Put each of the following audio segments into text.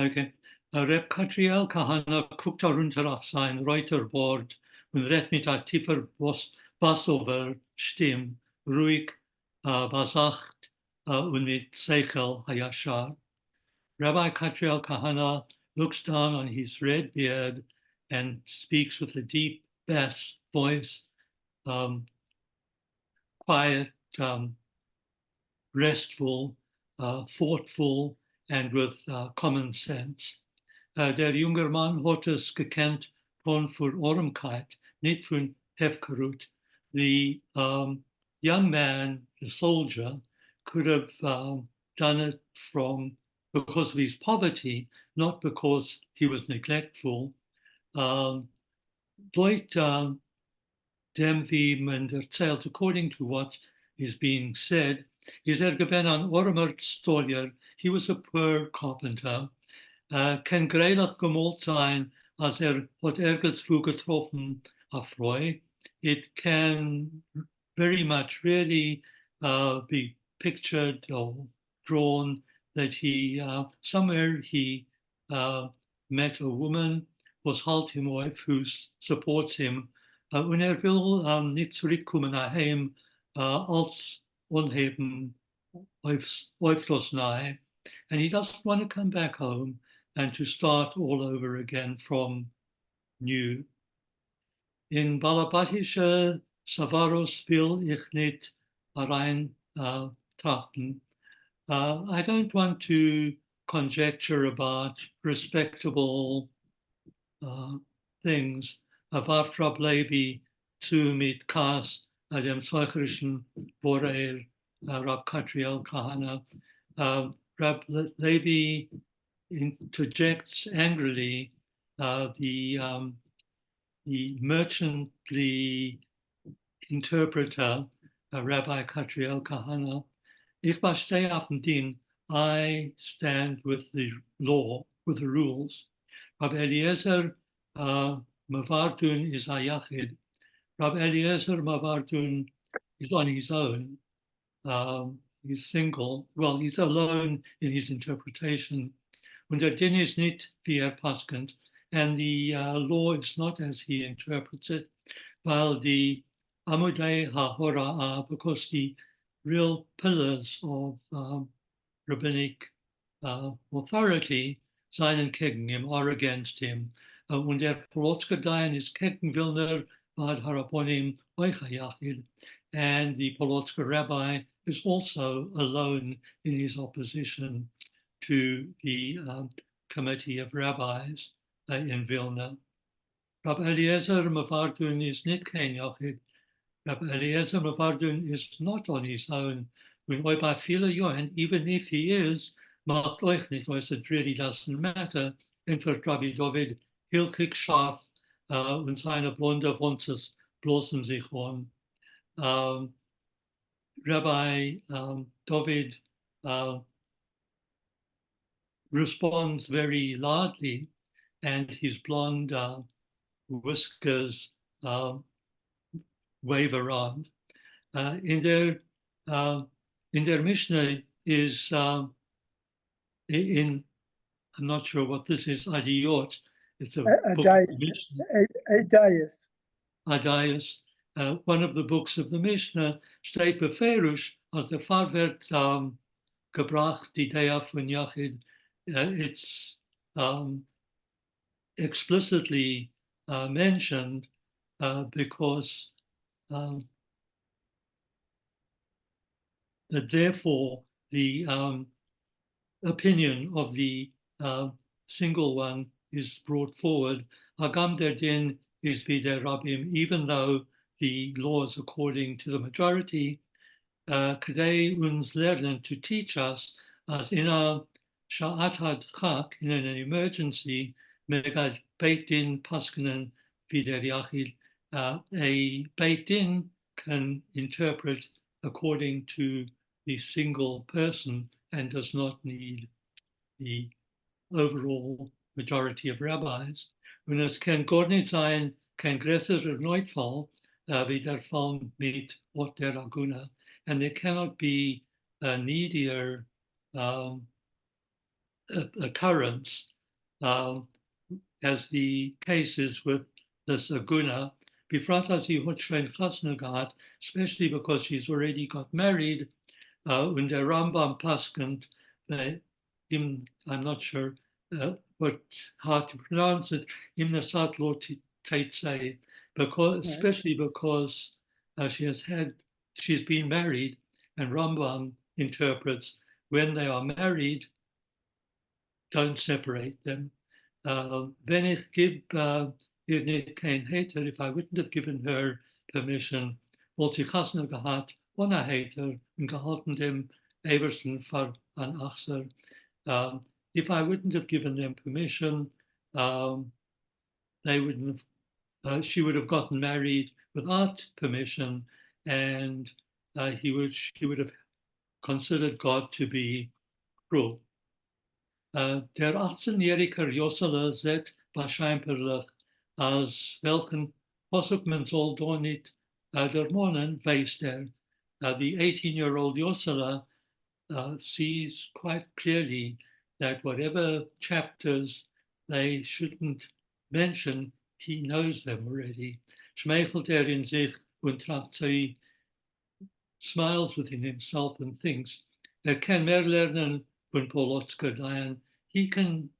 Okay. Rep Catriel Kahana guckt herunter auf sein Reuterbord und redet mit einer tiefer Bass over Stimme, ruhig, besacht und mit Seichel Hayashar. Rabbi Catriel Kahana looks down on his red beard and speaks with a deep bass voice, quiet, restful, thoughtful, and with common sense. Der junge Mann hat es gekannt von Verarmkeit, nicht von Hefkerut. The young man, the soldier, could have done it because of his poverty, not because he was neglectful. Deut dem, wie man erzählt, according to what is being said, is gewesen an armer stollier. He was a poor carpenter. Kann greilig gemalt sein, als hat irgendwo getroffen a Freu. It can very much really be pictured or drawn that he somewhere he met a woman, was halt him wife who supports him. Und will nicht zurückkommen nach heim als onheben Aufschluss nahe. And he doesn't want to come back home and to start all over again from new. In Balabatische Savaros will ich nicht rein trachten. I don't want to conjecture about respectable things. Warfrab Levi zu mit Kas, dem solcherischen Borer, Rab Katriel Kahana. Rab Levi interjects angrily the merchantly interpreter, Rabbi Katriel Kahana. Ich bestehe auf dem Din, I stand with the law, with the rules. Rabbi Eliezer Mavardun is a yachid. Rabbi Eliezer Mavardun is on his own. He's single. Well, he's alone in his interpretation. Und der Din is nicht wie paskent, and the law is not as he interprets it, while the Amudei HaHora'ah, because the real pillars of rabbinic authority, seinen gegen him, are against him. Und der Polotska-Dayan is gegen Vilner, Vad Haraponim Oichayachid, and the Polotska rabbi is also alone in his opposition to the committee of rabbis in Vilna. Rabbi Eliezer Mavardun is nicht kein Yachid. Rabbi Eliezer Mavardun is not on his own. When by viele and even if he is, macht euch nicht, because it really doesn't matter. Entweder Rabbi David hilchig scharf und seine blonde Wunzes bloßen sich an. Rabbi David responds very loudly, and his blonde whiskers wave around. In their Mishnah is I'm not sure what this is, Adiyot. It's a book of the Mishnah. Adayas. One of the books of the Mishnah, steht beferisch, als der Fall wird gebracht, die Idee von Yachid. It's explicitly mentioned because that therefore the opinion of the single one is brought forward. Hagam der Din is vider Rabbim, even though the laws according to the majority, Kadei uns lernen, to teach us as in a Sha'at HaDchak, in an emergency, Megad Beit Din Paskinen vider Yachid, a Beit Din can interpret according to the single person and does not need the overall majority of rabbis. Und es kann gar nicht sein, kein größerer Neufall, wie der Fall mit Ort der AGUNE. And there cannot be a needier occurrence, as the case is with this Aguna. Befrat as sie hat schon Chasna gehabt, especially because she's already got married, und der Rambam paskent, I'm not sure how to pronounce it, im Nasat Lo Teitzei, because, especially because she's been married, and Rambam interprets when they are married, don't separate them. Wenn ich gebe ihr nicht kein Hater, if I wouldn't have given her permission, wollte ich Hasna gehabt, ohne Hater, und gehalten dem Ebersten für an Achser. If I wouldn't have given them permission, they wouldn't have, she would have gotten married without permission, and she would have considered God to be cruel. Der 18-jährige Jossele zegt waarschijnlijk als welken posuk men zal door niet der monen wees der. The 18-year-old Jossele sees quite clearly that whatever chapters they shouldn't mention, he knows them already. Schmeichelt in zich und smiles within himself and thinks, can meer lernen when Polotska Dayan, he can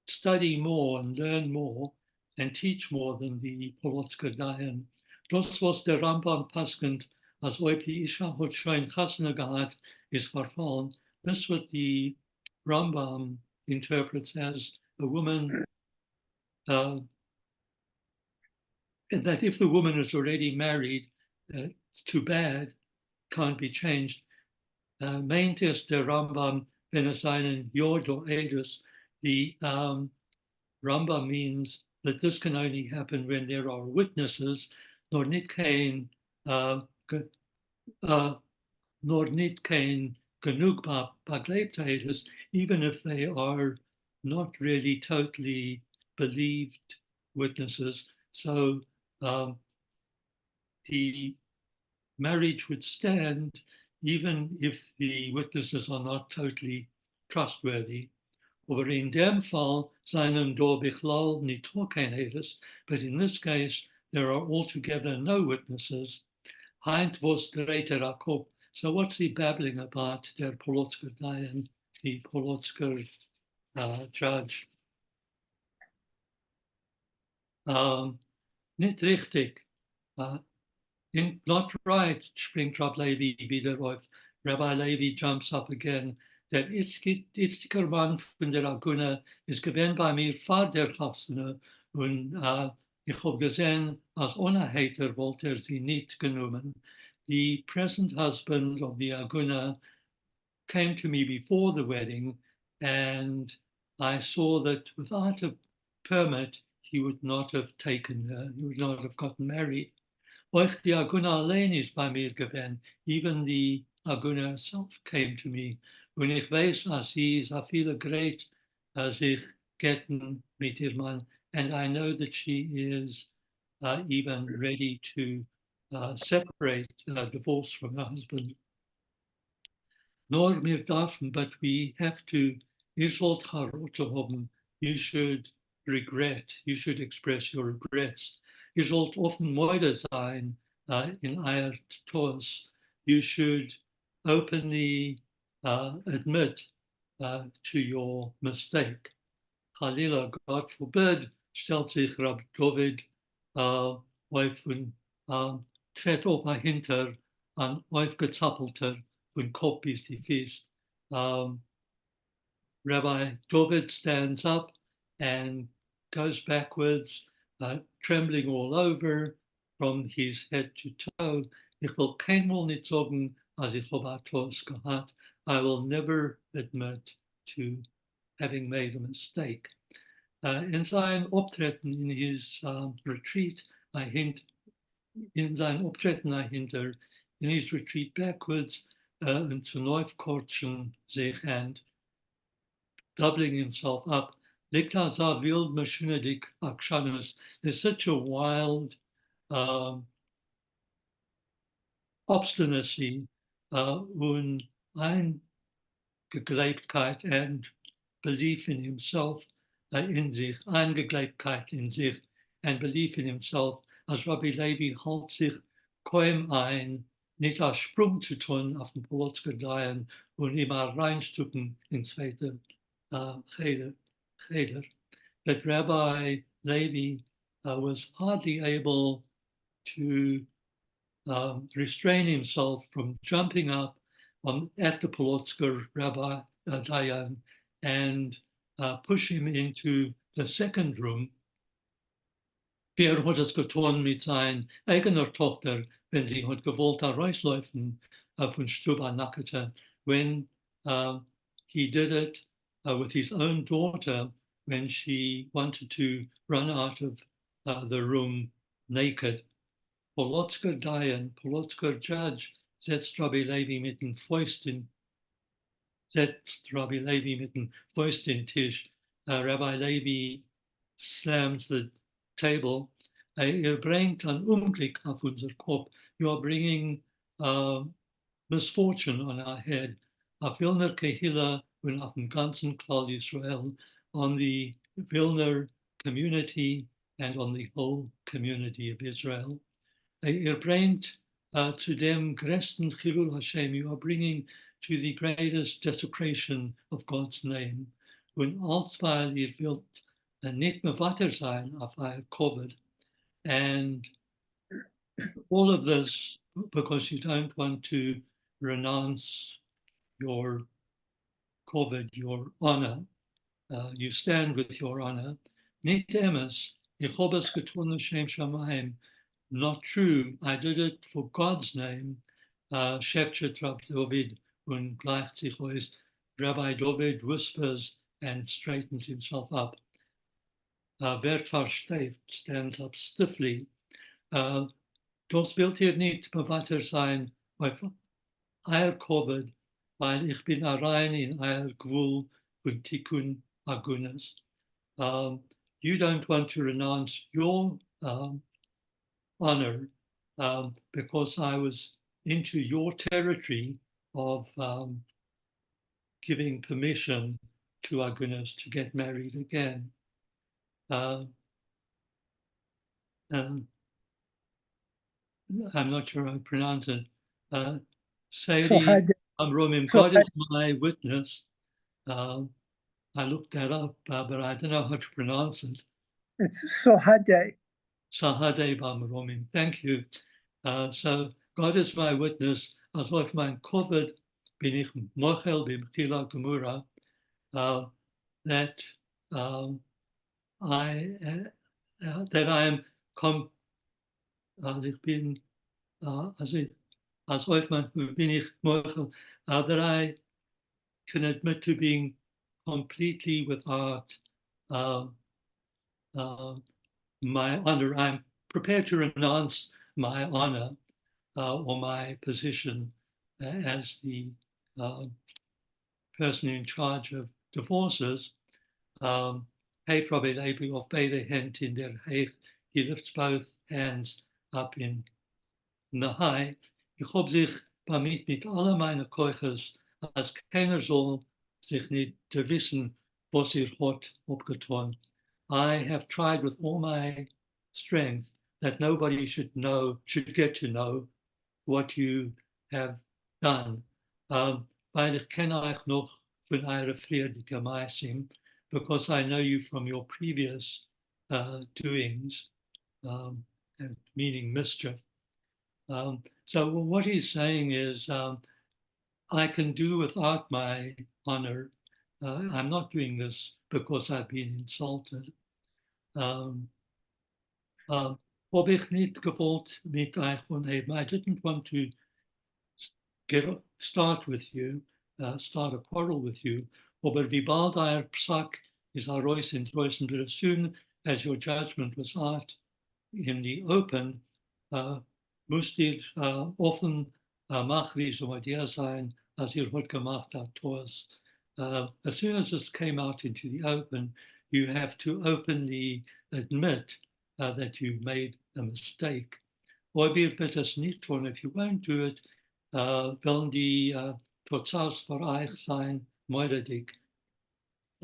study more and learn more and teach more than the Polotska Dayan. Das was der Rambam paskent, als ob die Isha hat schon Chasna gehabt, ist verfallen. That's what the Rambam interprets as a woman, that if the woman is already married, it's too bad, can't be changed. Meint es der Rambam, wenn es einen Jod or Edus, the Rambam means that this can only happen when there are witnesses, nor niet geen genoeg begleeptheid, even if they are not really totally believed witnesses. So the marriage would stand even if the witnesses are not totally trustworthy. Aber in dem Fall seien do bichlal nitokenhedes, but in this case there are altogether no witnesses. Heint was dreiter akop. So what's he babbling about, der Polotsker Dayan, the Polotsker judge? Nicht richtig. Not right, springt Rab Levi wieder auf. Rabbi Levi jumps up again. Der itziger Mann von der Agune ist gewesen bei mir vor der Chasne und ich habe gesehen, als ohne Hater wollte sie nicht genommen. The present husband of the Agune came to me before the wedding, and I saw that without a permit, he would not have taken her, he would not have gotten married. Euch die Agune allein ist bei mir gewesen, even the Agune herself came to me. Und ich weiß, dass sie so viele great sich getten mit ihrem Mann, and I know that she is even ready to separate, divorce from her husband. Nor mir dürfen, but we have to, ihr sollt Charote haben, you should regret, you should express your regrets. Ihr sollt offen Moide sein in euer Tos. You should openly admit to your mistake. Chalila, God forbid, stellt sich Rab David auf und tritt op dahinter an aufgezappelter von Kopf bis die Fies. Rabbi David stands up and goes backwards, trembling all over from his head to toe. Ich will keinmal nicht sagen, als ich habe etwas gehabt. I will never admit to having made a mistake. In sein Optreten in his retreat, in his retreat backwards and zu Neufkortschen sich and doubling himself up. Liegt so wild maschinedig Akshanus. There's such a wild obstinacy und Eingegleibtkeit and belief in himself, in sich, Eingegleibkeit in sich, and belief in himself, als Rabbi Levi hält sich kaum ein, nicht als Sprung zu tun auf den Polotsker und immer reinstucken in zweite Cheder. That Rabbi Levi was hardly able to restrain himself from jumping up at the Polotsker Rabbi Dayan and push him into the second room. Wer hat es getan mit seiner eigener Tochter, wenn sie hat gewollt herausläufen von Stuba Nakata, when he did it with his own daughter when she wanted to run out of the room naked. Polotsker Dayan, Polotsker Judge, setzt Rabbi Levi mit den Fäusten Tisch. Rabbi Levi slams the table. Bringt an Unglück auf unser Kopf. You are bringing misfortune on our head. Auf Vilner Kehila und auf dem ganzen Klal Israel, on the Vilner community and on the whole community of Israel. Bringt to dem größten Chilul Hashem. You are bringing to the greatest desecration of God's name. Und als weil ihr wilt nicht mehr weiter sein auf euer Covid. And all of this because you don't want to renounce your COVID, your honor. You stand with your honor. Nicht emes, ich habe es getan l'shem shamayim. Not true, I did it for God's name. Shepchet Rabbi David und gleicht sich aus. Rabbi David whispers and straightens himself up. Wer versteht, stands up stiffly. Das wilt ihr nicht bewatter sein auf euer Covid, weil ich bin allein in euer Gewul von Tikkun Agunes. You don't want to renounce your honor because I was into your territory of giving permission to Agunes to get married again. I'm not sure how to pronounce it. Sadie Amromim, God is my witness. I looked that up, but I don't know how to pronounce it. It's Sohade. Sahade Bamromim. Thank you. So God is my witness. As auf mein Covid bin ich mochel b'mchila gemura that I am ich bin as auf mein bin ich mochel that I can admit to being completely without my honor. I'm prepared to renounce my honor or my position as the person in charge of divorces. Hey, Rabbi Levi of beide Hand in der Heich. He lifts both hands up in the high. Ich hab sich damit mit alle meine Keuches, als keiner soll sich nicht wissen, was hat abgetan. I have tried with all my strength that nobody should get to know what you have done. Weil ich kenne euch noch von eurer friedige Meisim, because I know you from your previous doings, meaning mischief. So what he's saying is, I can do without my honor. I'm not doing this because I've been insulted. Ob ich nicht gewollt mit euch unheben. I didn't want to start with you, start a quarrel with you. Aber wie bald euer Psak is arois in Troisen, but as soon as your judgment was out in the open, musst ihr offen machlich so mit ihr sein, as ihr heute gemacht habt. As soon as this came out into the open, you have to openly admit that you made a mistake. Or be it as nicht tun, if you won't do it, werden die Totsas für euch sein, moidedig.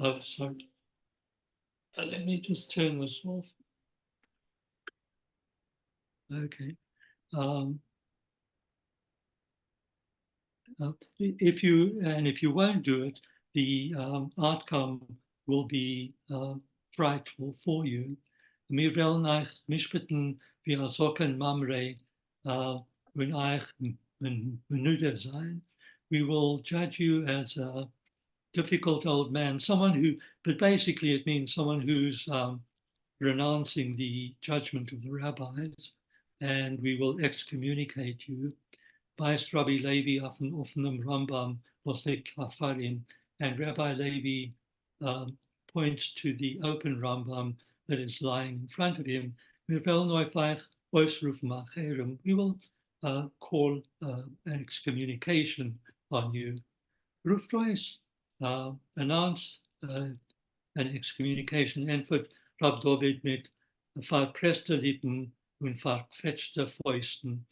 Oh, sorry. Let me just turn this off. Okay. If you won't do it, the outcome will be frightful for you. Mir wel nach mishpeten wir socken mamre when I menuda sein. We will judge you as a difficult old man, someone who, but basically it means someone who's renouncing the judgment of the rabbis, and we will excommunicate you. Weist Rabbi Levi auf dem offenen Rambam, Moshe Kafarim, and Rabbi Levi points to the open Rambam that is lying in front of him. We will call an excommunication on you. Rufreis announced an excommunication entweder Rab David mit verpresste Lippen und verquetschte Fäusten.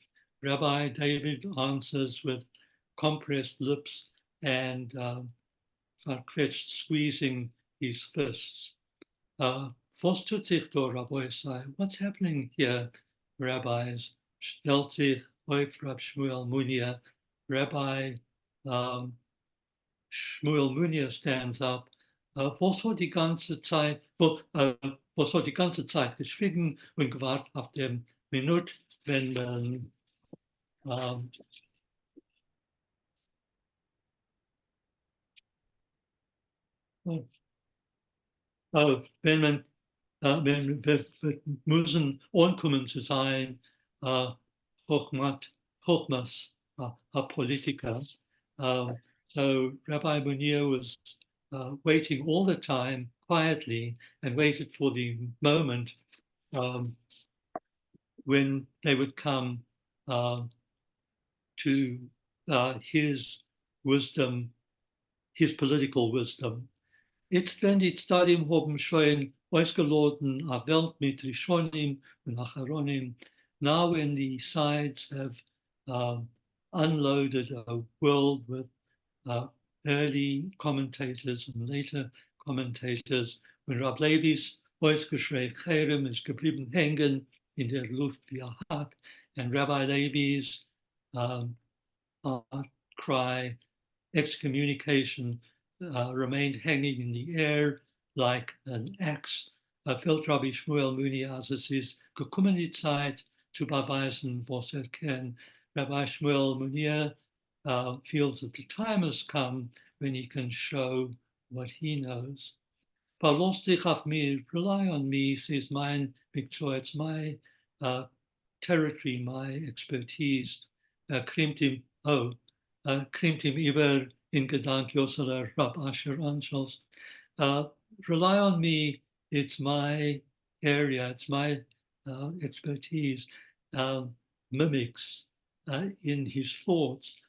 Rabbi David answers with compressed lips and verquetscht, squeezing his fists. Was tut sich da, Rabbi Isai? What's happening here, rabbis? Stellt sich auf Rab Shmuel Munia. Rabbi Shmuel Munia stands up. Was hat die ganze Zeit geschwiegen und gewartet auf dem Minute, wenn man wenn man wir müssen ankommen zu sein, Hochmas, a Politiker. So Rabbi Munir was waiting all the time quietly and waited for the moment when they would come to his wisdom, his political wisdom. Jetzt, wenn die Stadium haben schon ausgeladen, a Welt mit Rishonim und Acharonim, now when the sides have unloaded a world with early commentators and later commentators, when Rab Levi's ausgeschrei Cherem ist geblieben hängen in der Luft wie ein Hack, and Rabbi Levi's cry, excommunication, remained hanging in the air like an axe. Fällt Rabbi Shmuel Muni, als es ist gekommen die Zeit zu beweisen, was kann. Rabbi Shmuel Muni feels that the time has come when he can show what he knows. Verlass dich auf mich, rely on me, says mein Victor, it's my territory, my expertise. Krimmt ihm über in Gedank Yosela Rab Asher Anshels. Rely on me, it's my area, it's my expertise. Mimics in his thoughts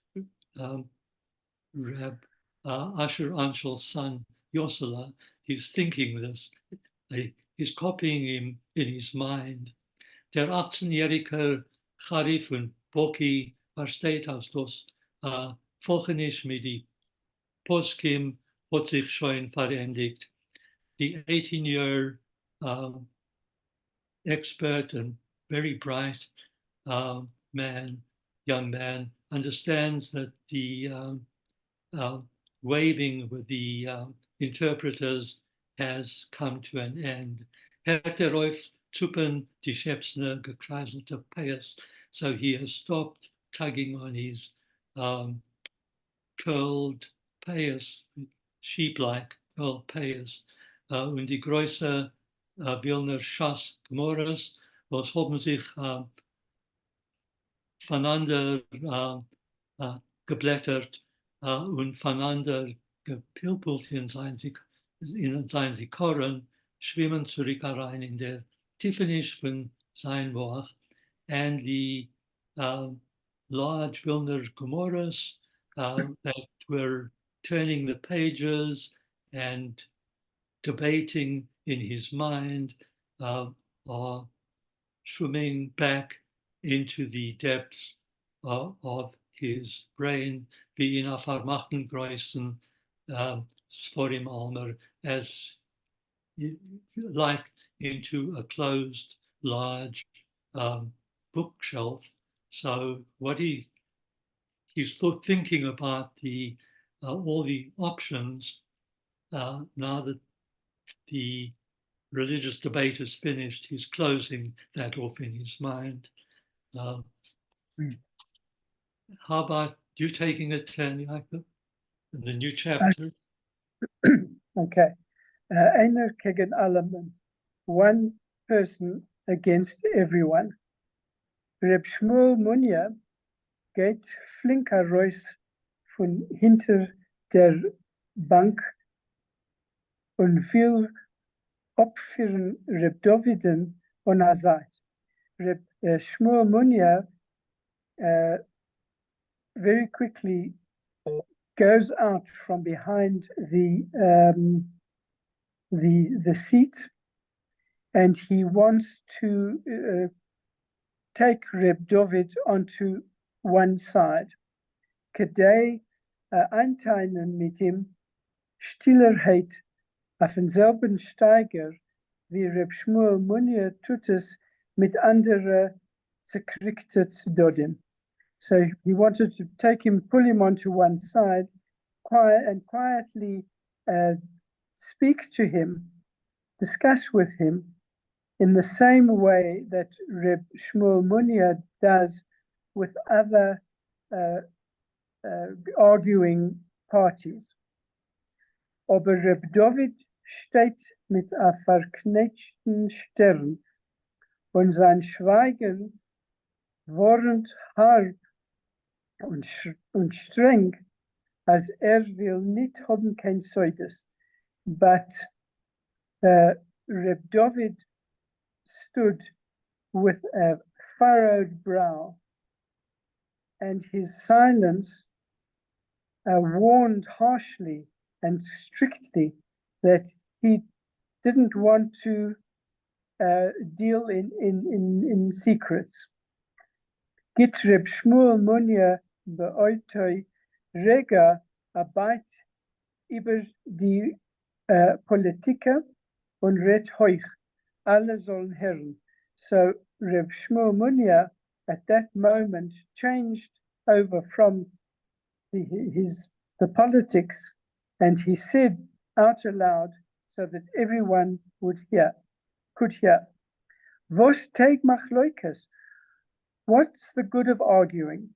Rab Asher Anshel's son Yosela. He's thinking this, he's copying him in his mind. Der 18-jährige Charif und Boki versteht aus das Volkenisch mit die Poskim hat sich schon verendigt. The 18-year expert and very bright young man, understands that the waving with the interpreters has come to an end. Auf Zuppen die Schäpsne gekreiselte Payas, so he has stopped tugging on his curled payas, sheep-like curled payas. Und die große Wilner Schass Gmoras, was haben sich voneinander geblättert und voneinander gepilpelt in seinen Sikoren, schwimmen zurück herein in der Tiefenisch von sein Wort, and the large Wilner Gomorras that were turning the pages and debating in his mind are swimming back into the depths of his brain, wie in Afarmachten Greußen, Sporim Almer, as like into a closed, large bookshelf. So what he's thinking about all the options now that the religious debate is finished. He's closing that off in his mind. How about you taking it, Jacob, in the new chapter? Okay. Einer gegen allen. One person against everyone. Reb Shmuel Munya geht flink heraus von hinter der Bank und will opfern Reb Doviden on haar Seite. Reb Shmuel Munya very quickly goes out from behind the seat, and he wants to take Reb David onto one side. Kedei einteilen mit ihm Stillerheit auf denselben Steiger, wie Reb Shmuel Munya tut es mit anderen zerkriegten Dodim. So he wanted to take him, pull him onto one side, and quietly speak to him, discuss with him in the same way that Reb Shmuel Munya does with other arguing parties. Aber Reb David steht mit a verknetschten Stirn und sein Schweigen warnt hart und streng, als will nicht haben kein Zeuges. But Reb David stood with a furrowed brow, and his silence warned harshly and strictly that he didn't want to deal in secrets. Git Reb Shmuel Munya beoitoi rega abeit über die Politiker und red heuch, alle sollen hören. So Reb Shmuel Munya at that moment changed over from the politics, and he said out aloud so that everyone could hear. Vos teig machloikes? What's the good of arguing?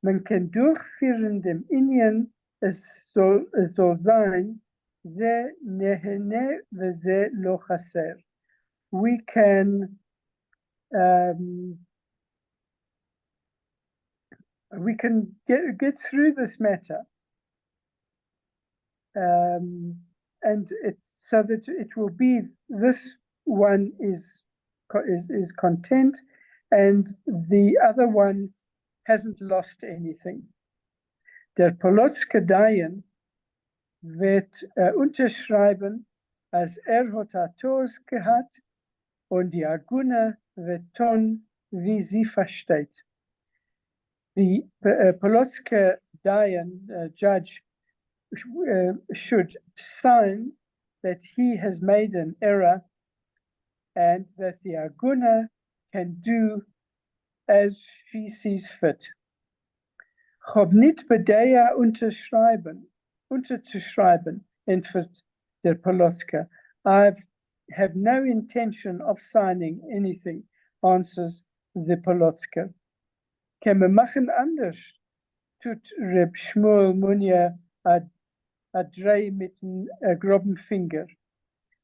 Man kann durchführen dem Indien, es soll sein, ze nehene veze lo chaser. We can get through this matter, and so that it will be this one is content, and the other one hasn't lost anything. Der Polotske Dayan wird unterschreiben, als hat Tos gehabt, und die AGUNE wird tun, wie sie versteht. The Polotske Dayan judge should sign that he has made an error and that the AGUNE can do as she sees fit. Hab nicht bedeia unterzuschreiben, entfert der Polotska. I have no intention of signing anything, answers the Polotska. Can we machen anders? Tut Reb Shmuel Munya a drei mit a groben finger.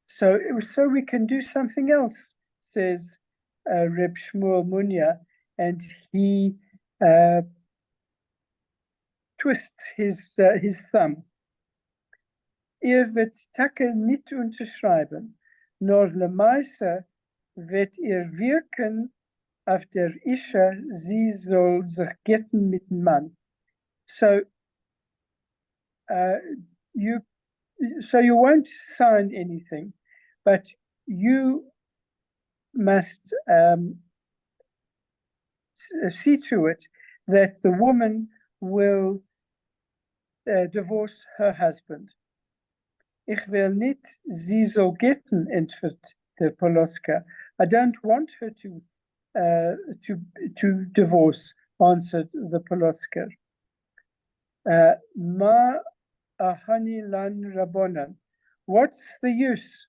So we can do something else, says Reb Shmuel Munya, and he twists his thumb. Wird Takke nicht unterschreiben, nor lemaise wird wirken auf der Isha, sie soll sich getten mit dem Mann. So you won't sign anything, but you must see to it that the woman will divorce her husband. Ich will nicht sie so getten, antwortete Polotska. I don't want her to divorce, answered the Polotska. Ma ahani lan rabbonan. What's the use,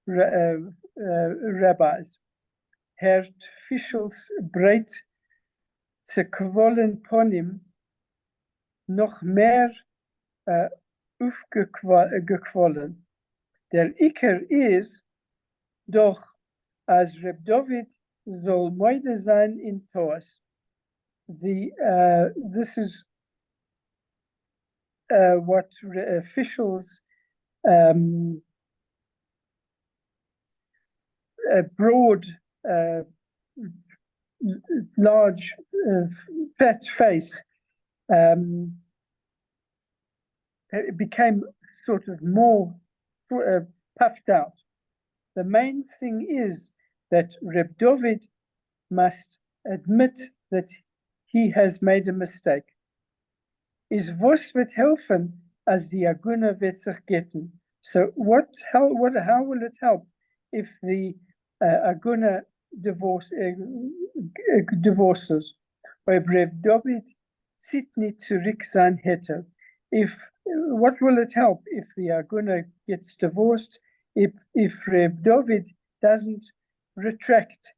rabbis? Herr Fischels breit ze kwollen ponim noch mehr aufgequollen. Der Iker is doch as Reb David soll moide sein in Toas. This is what officials broad, large, fat face it became sort of more puffed out. The main thing is that Reb David must admit that he has made a mistake. Is was wird helfen as the Agune wird sich getten? So how will it help if the Agune divorces? Ob Reb David zit nicht zurück sein hätte. What will it help if the Agune gets divorced? If Reb David doesn't retract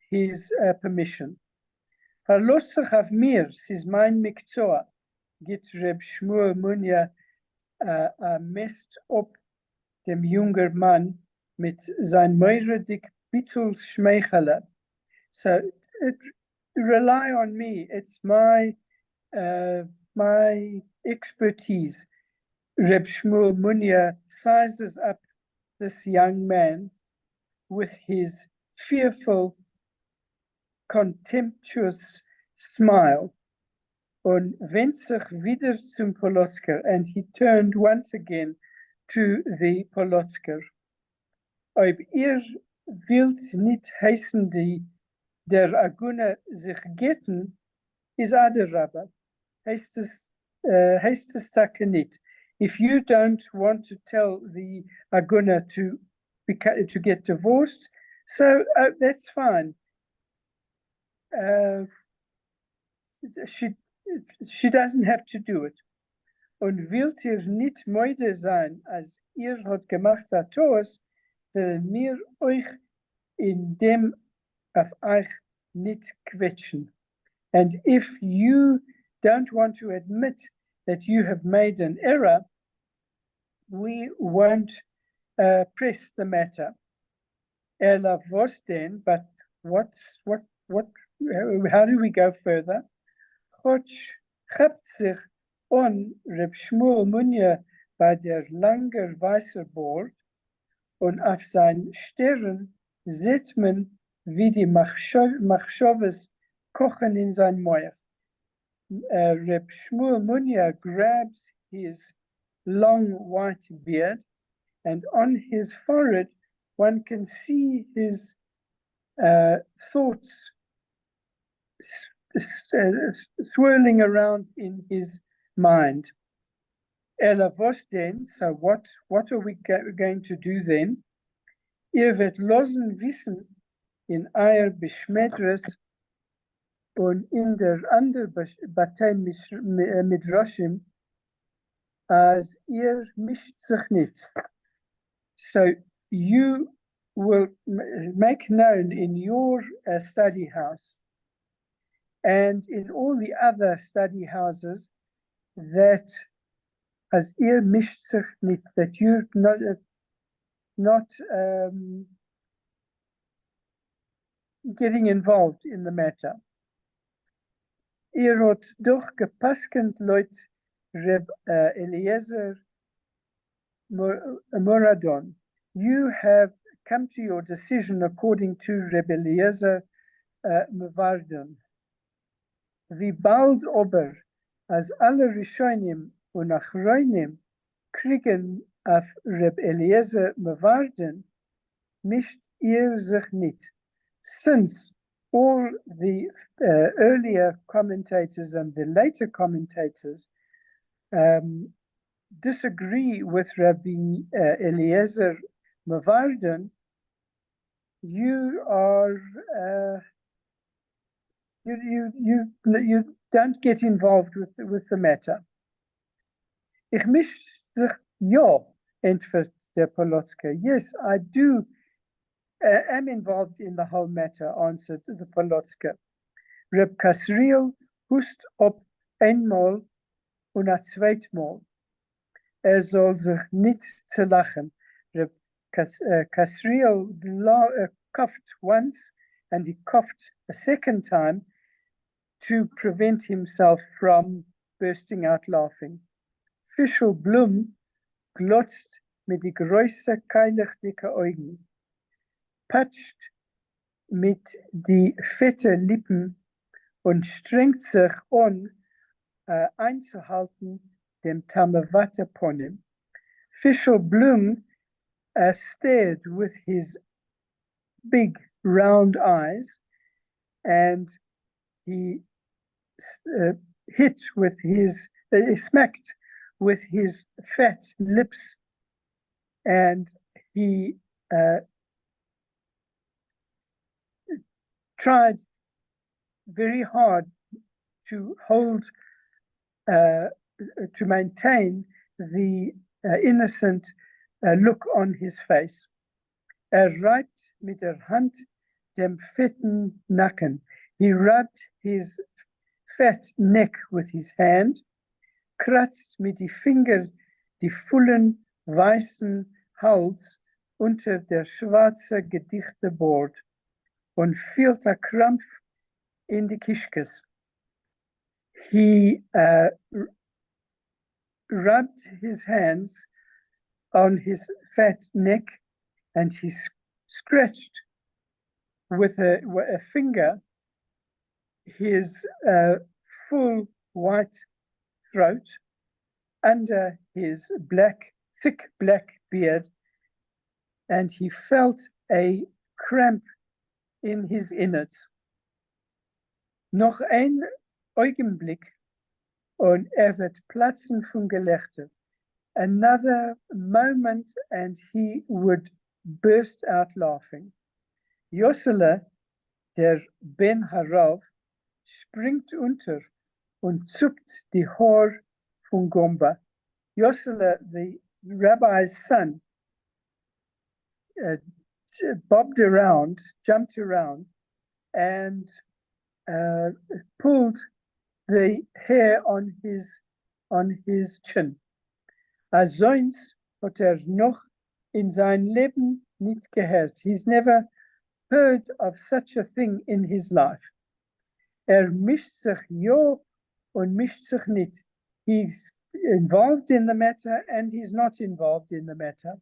his permission? Verlos sich auf mir, sis mein Mikzoa, git Reb Shmuel Munya messt op dem junger Mann mit sein meuredig Bitzels Schmeichele. So rely on me. It's my expertise. Reb Shmuel Munya sizes up this young man with his fearful, contemptuous smile. Und wendet sich wieder zum Polotsker, and he turned once again to the Polotsker. Ob ihr wilt nicht heißen, der Agune sich getten, is aderabba. Heißt es takke nicht. If you don't want to tell the Agune to get divorced, so that's fine. She doesn't have to do it. Und wilt ihr nicht moide sein, als ihr hat gemacht hat Toas, denn mir euch in dem auf euch nicht quetschen. And if you don't want to admit that you have made an error, we won't press the matter. Ella was then, but how do we go further? Gotch hebt sich on Reb Shmuel Munya bei der langer weißer Bord und auf sein Stirn sieht man, wie die Machshoves kochen in sein Mouth. Reb Shmuel Munya grabs his long white beard, and on his forehead one can see his thoughts swirling around in his mind. Ella was then, so what are we going to do then? Ihr wird losen wissen in euer Beschmedres und in der ander Batei Midrashim, as ihr mischt sich nicht. So you will make known in your study house and in all the other study houses that as ihr mischt sich nicht, that you're not getting involved in the matter. Ihr hat doch gepaskend Leut Reb Eliezer Moradon. You have come to your decision according to Reb Eliezer Moradon. Wie bald aber, als alle Rishonim und Achronim kriegen auf Reb Eliezer Moradon, mischt ihr sich nicht. Since all the earlier commentators and the later commentators disagree with Rabbi Eliezer Mavarden, you are you don't get involved with the matter. Ich misch sich ja, antwortet der Polotska. Yes, I do am involved in the whole matter, answered the Polotska. Reb Kasriel hust op einmal und a zweitmal. Soll sich nicht zu lachen. Reb Kasriel coughed once and he coughed a second time to prevent himself from bursting out laughing. Fischl Blum glotzt mit die große, keilig dicke Augen, patscht mit die fette Lippen und strengt sich an, einzuhalten dem Tamavata Ponim. Fischl Blum stared with his big round eyes and he smacked with his fat lips and he tried very hard to maintain the innocent look on his face. Reibt mit der Hand dem fetten Nacken. He rubbed his fat neck with his hand, kratzt mit die Finger die vollen weißen Hals unter der schwarze gedichte Bord und fühlt a Krampf in die Kischkes. He rubbed his hands on his fat neck and he scratched with a finger his full white throat under his thick black beard, and he felt a cramp in his innards. Noch ein Augenblick und wird platzen von Gelächter. Another moment and he would burst out laughing. Jossele, der Ben Harav, springt unter und zuckt die Haar von Gomba. Jossele, the rabbi's son, jumped around, and pulled the hair on his chin. Als sonst hat noch in sein Leben nicht gehört. He's never heard of such a thing in his life. Mischt sich ja und mischt sich nicht. He's involved in the matter and he's not involved in the matter.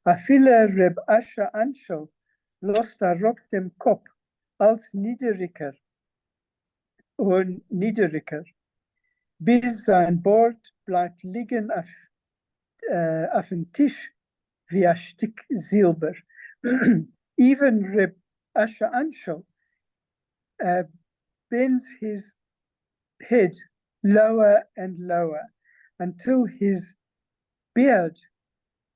A viele Reb Asher Anshel lost rob dem Kopf als Niederiker und Niederiker, bis sein Bord bleibt liegen auf dem Tisch wie ein Stück Silber. Even Reb Asher Anshel bends his head lower and lower until his beard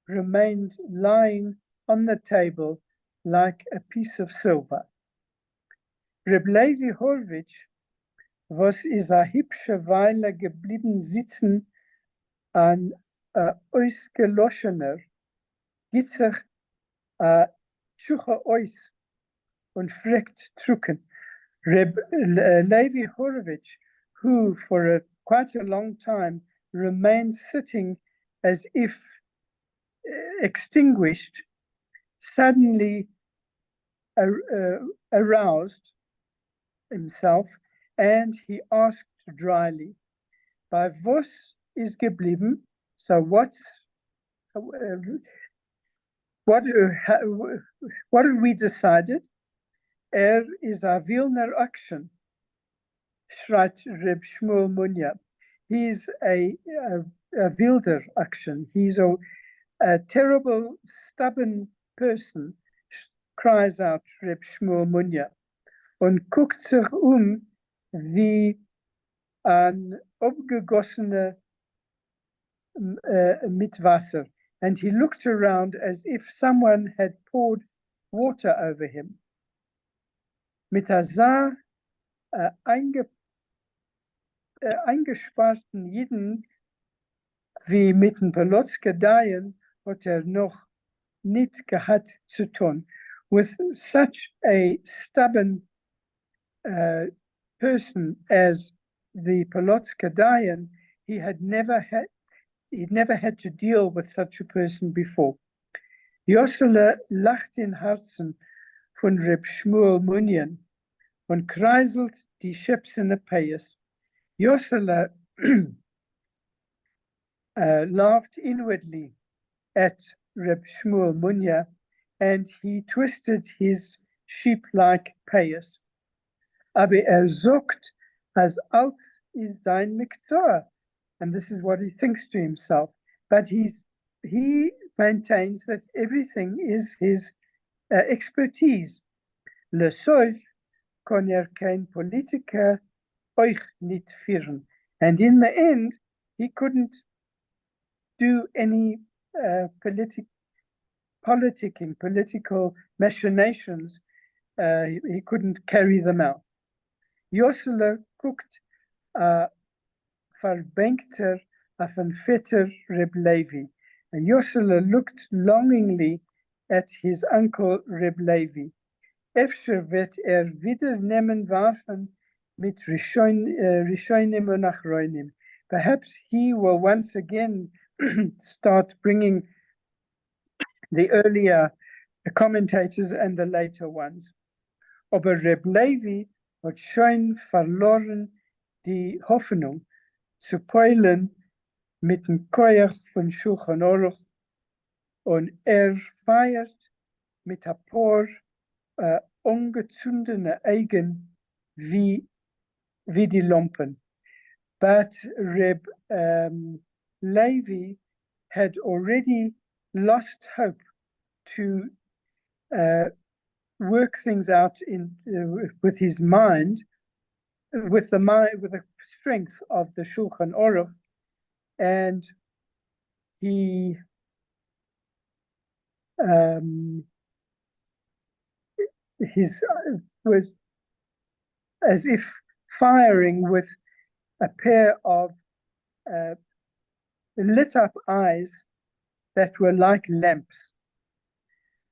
remained lying on the table like a piece of silver. Reb Levi Horvich, was is a hübsche Weile geblieben sitzen an ausgeloschener, gibt sich a Tschuche Eus und fragt trucken. Reb Levi Horvich, who for quite a long time remained sitting as if extinguished, suddenly aroused himself and he asked dryly, "Bei was is geblieben?" So what have we decided? Is a Wilner action, schreit Reb Shmuel Munya. He's a wilder action. He's a terrible, stubborn person, cries out Reb Shmuel Munya, und guckt sich wie ein abgegossener mit Wasser. And he looked around as if someone had poured water over him. Mit Azar eingesparten Jiden wie mit den Pelotskedaien hat noch nicht gehabt zu tun. With such a stubborn person as the Pelotskedaien, he'd never had to deal with such a person before. Jossele lacht in Herzen von Reb Shmuel Munyan und kreiselt die Schepsene Payas. Jossele laughed inwardly at Reb Shmuel Munya, and he twisted his sheep-like payas. Aber sagt, as alt is dein Miktor. And this is what he thinks to himself. But he maintains that everything is his expertise. Le soif kon kein Politiker euch nicht führen. And in the end, he couldn't do any political machinations. He couldn't carry them out. Jossele guckt verbänkter auf ein Vetter Reb Levi. And Jossele looked longingly at his uncle Reb Levi. Efter wird wieder nehmen Waffen mit Rishonim und Achronim. Perhaps he will once again start bringing the earlier commentators and the later ones. Aber Reb Levi hat schon verloren die Hoffnung zu peilen mit dem Koyach von Shulchan Aruch, und feiert mit ein paar ungezündene Augen wie die Lampen. But Reb Levi had already lost hope to work things out with his mind, with the strength of the Shulchan Aruch, and he was as if firing with a pair of lit up eyes that were like lamps.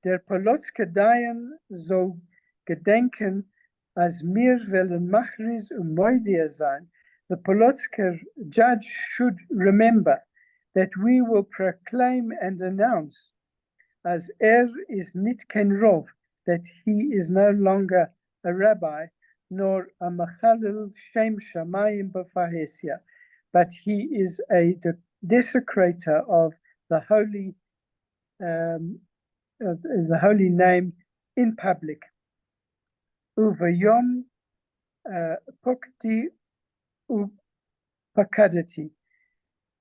Der Pelotskedaien soll gedenken, as mir wollen Machris und Moidir sein. The Polotsker judge should remember that we will proclaim and announce, as is nicht kein Rov, that he is no longer a rabbi, nor a Machalil Shem Shamayim B'Fahesia, but he is a desecrator of the holy name in public. Uvayom Pokti Upakadati,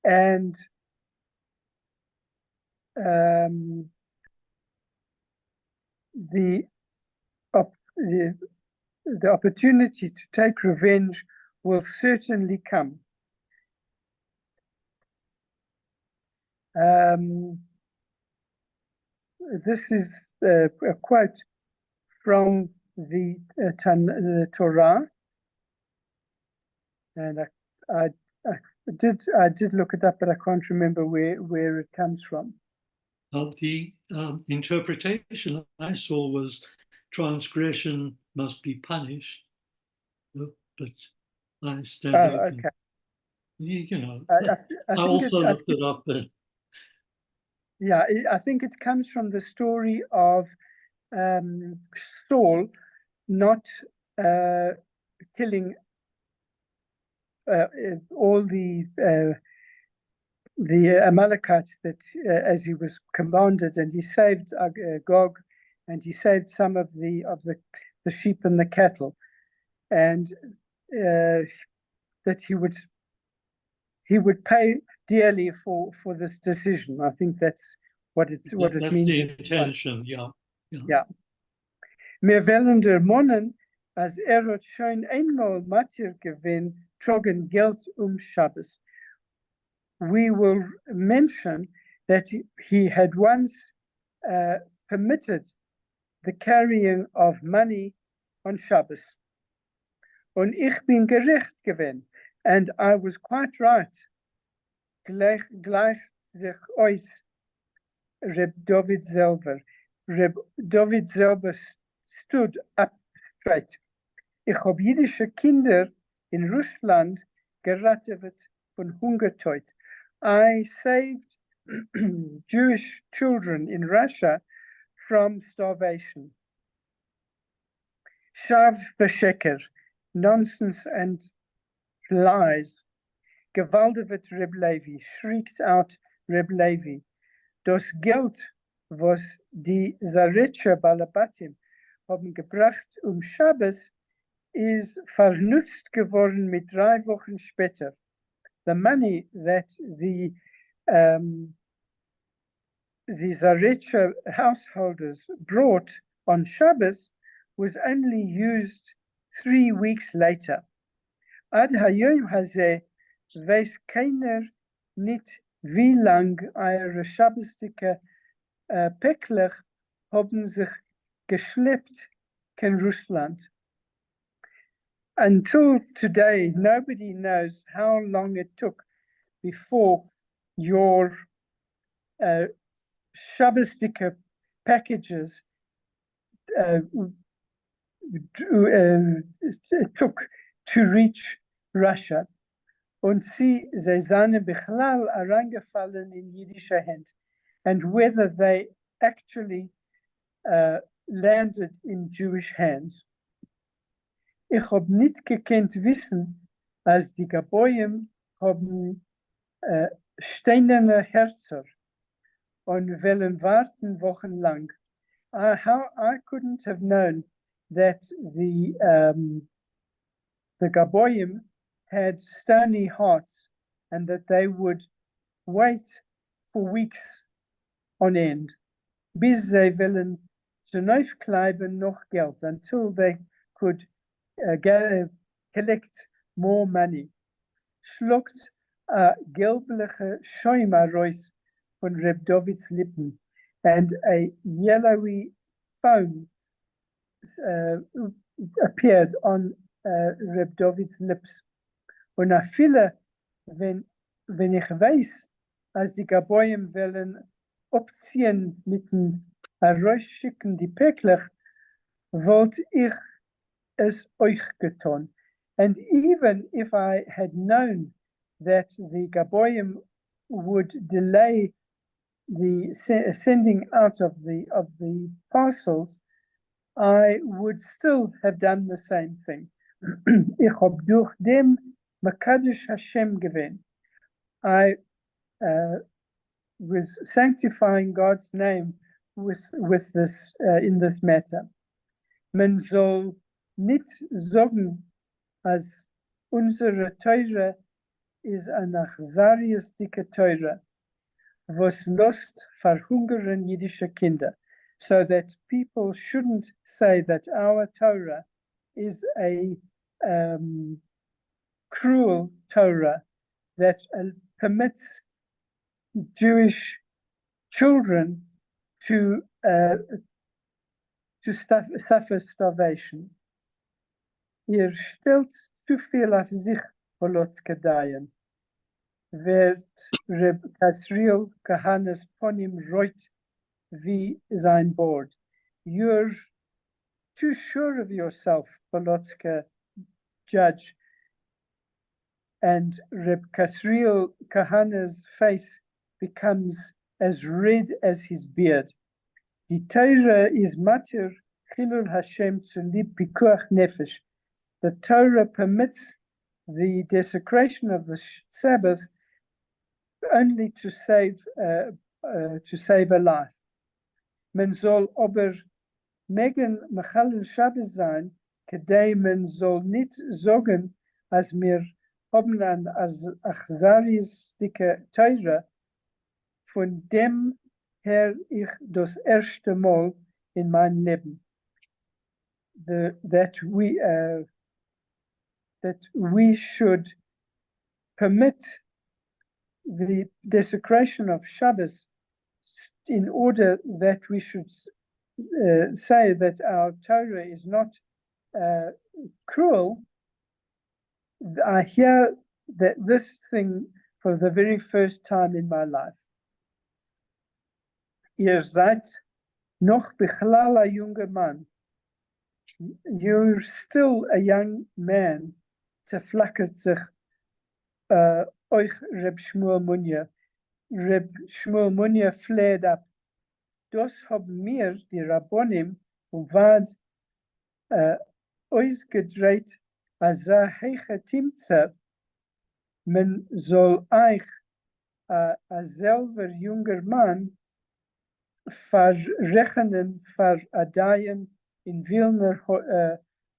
and the opportunity to take revenge will certainly come. This is a quote from the Torah, and I did look it up, but I can't remember where it comes from. The interpretation I saw was transgression must be punished, but I stand open. Okay. You know, I also looked it up. But yeah, I think it comes from the story of Saul not killing all the Amalekites that as he was commanded, and he saved Gog, and he saved some of the sheep and the cattle, and that he would pay dearly for this decision. I think that's what it means. The intention, yeah. Wir wollen der Monnen, als hat schon einmal Matir gewinn, trocken Geld Shabbos. we will mention that he had once permitted the carrying of money on Shabbos. Und ich bin gerecht gewesen. And I was quite right. Gleich sich euch Reb David selber. Reb David selber stood up straight. Ich habe jüdische Kinder in Russland gerettet von Hungertod. I saved Jewish children in Russia from starvation. Shav Besheker, nonsense and lies. Gewaldet Reb Levi, shrieked out Reb Levi. Das Geld, was die Zaretscher Balabatim haben gebracht Shabbos, is vernutzt geworden mit 3 Wochen später. The money that the Zaretscher householders brought on Shabbos was only used 3 weeks later. Ad hayom hazeh weiß keiner nicht, wie lang eure Shabbosdike Päckler haben sich geschleppt in Russland. Until today, nobody knows how long it took before your Shabbosdike packages took to reach Russia. Und sie seien bichlal herangefallen in jüdische Hand, and whether they actually landed in Jewish hands. Ich hab nicht gekannt wissen, als die Gaboyim haben steinerne Herzer und wollen warten wochenlang. I couldn't have known that the Gaboyim had stony hearts and that they would wait for weeks on end. Bis sie wollen zunaufkleiben noch Geld, until they could collect more money. Schluckt a gelbliche Schäume raus von Reb David's Lippen, and a yellowy foam appeared on Reb David's lips. Und a viele, wenn ich weiß, als die Gaboyim wollen abziehen mit dem rausschicken die Päckler, wollte ich es euch getan. And even if I had known that the Gaboyim would delay the sending out of the parcels, I would still have done the same thing. Ich hab durch dem Makadosh Hashem gewesen. I was sanctifying God's name with this in this matter. Man soll nicht sagen, als unsere Teure is an achzariesdike Teure, was lost verhungern jüdische Kinder, so that people shouldn't say that our Torah is a cruel Torah that permits Jewish children to suffer starvation. Ihr stellt zu viel auf sich, Polotkedayen. Wird Reb Kasriel Kahanes Ponim Reut wie sein Board. You're too sure of yourself, Polotska judge. And Reb Kasriel Kahane's face becomes as red as his beard. Die Torah is matir chilul Hashem zu lib pikuach nefesh. The Torah permits the desecration of the Sabbath only to save a life. Men soll aber megen mechalel Shabbos sein, kedei men soll nicht sagen, als mir haben an achzariesdike Torah, von dem her ich das erste Mal in mein Leben. That we should permit the desecration of Shabbos in order that we should say that our Torah is not cruel. I hear that this thing for the very first time in my life. Ihr seid noch bichlal a junger Mann. You're still a young man. Zerflackert sich euch Reb Shmuel Munye. Reb Shmuel Munye flared up. Das haben mir die Rabbonim und Wad ausgedreht, als heiche Timze, man soll euch als selber junger Mann verrechnen für Adayen in Wilner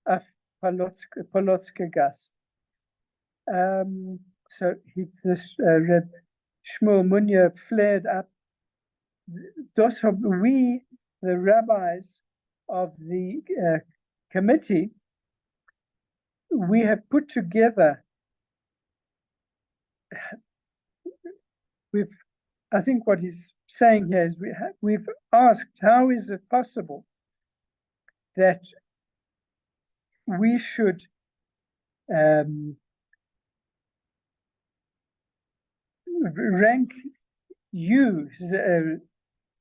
auf Polotske Gas. So this Reb Shmuel Munye flared up. Thus have we, the rabbis of the committee, we have put together, I think what he's saying here is we've asked, how is it possible that we should rank you,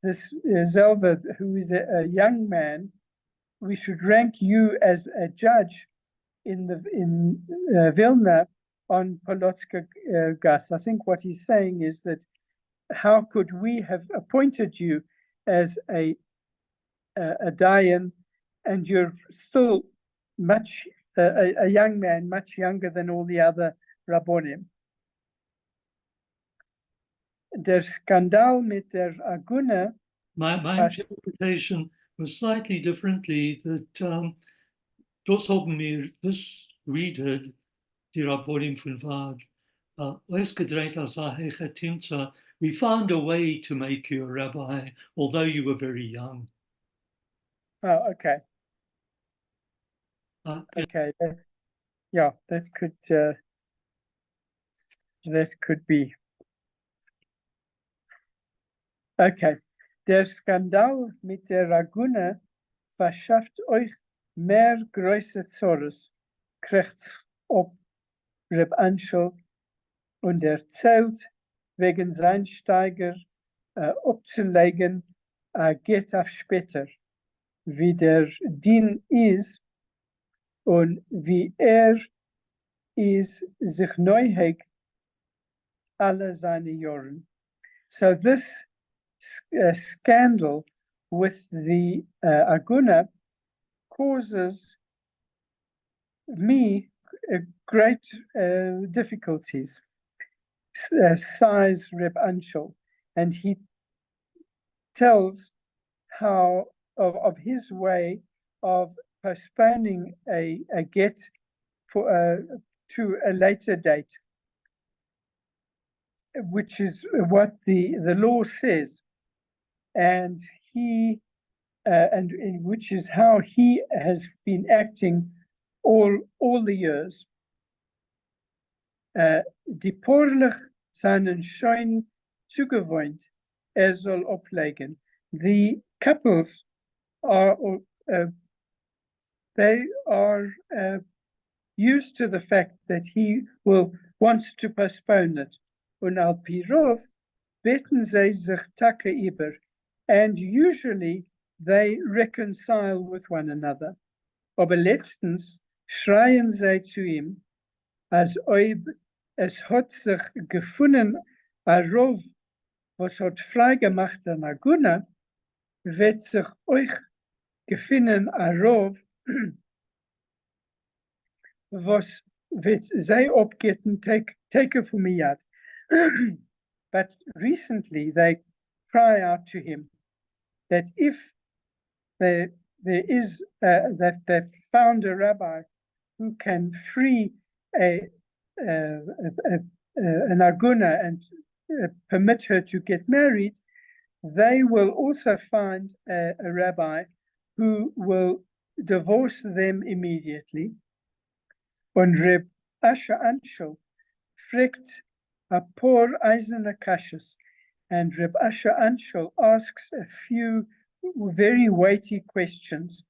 this Zelva, who is a young man, we should rank you as a judge in Vilna on Polotska Gas. I think what he's saying is that how could we have appointed you as a dayan, and you're still much a young man, much younger than all the other rabbonim. Der Skandal mit der Agune. My interpretation was slightly differently, that das haben mir, this reader, die Rabbonim von Wag, ausgedreht als heiche Timza. We found a way to make you a rabbi, although you were very young. Oh, okay. Okay, that could be. Okay. Der Skandal mit der Agune verschafft euch mehr große Zorres, kriegt ob Reb Anshel und erzählt, wegen sein Steiger abzulegen, geht auf später, wie der Dien ist und wie ist sich neuheg alle seine Jahren. So this scandal with the Aguna causes me great difficulties, sighs Reb Anshel, and he tells how of his way of postponing a get for to a later date, which is what the law says, and he and which is how he has been acting all the years. Die Porlich seinen Schein zugewohnt, soll ablegen. The couples are they are used to the fact that he wants to postpone it. Und al pirov beten sie sich take über, and usually they reconcile with one another. Aber letztens schreien sie zu ihm, als ob es hat sich gefunden, a Rov, was hat freigemacht an Aguna, wird sich euch gefunden, a Rov, was wird sie abgeten, take von mir. But recently they cry out to him that if there is that they've found a rabbi who can free an aguna and permit her to get married, they will also find a rabbi who will divorce them immediately. Und Reb Asher Anshel fragt a poor eisene kashas, and Reb Asher Anshel asks a few very weighty questions.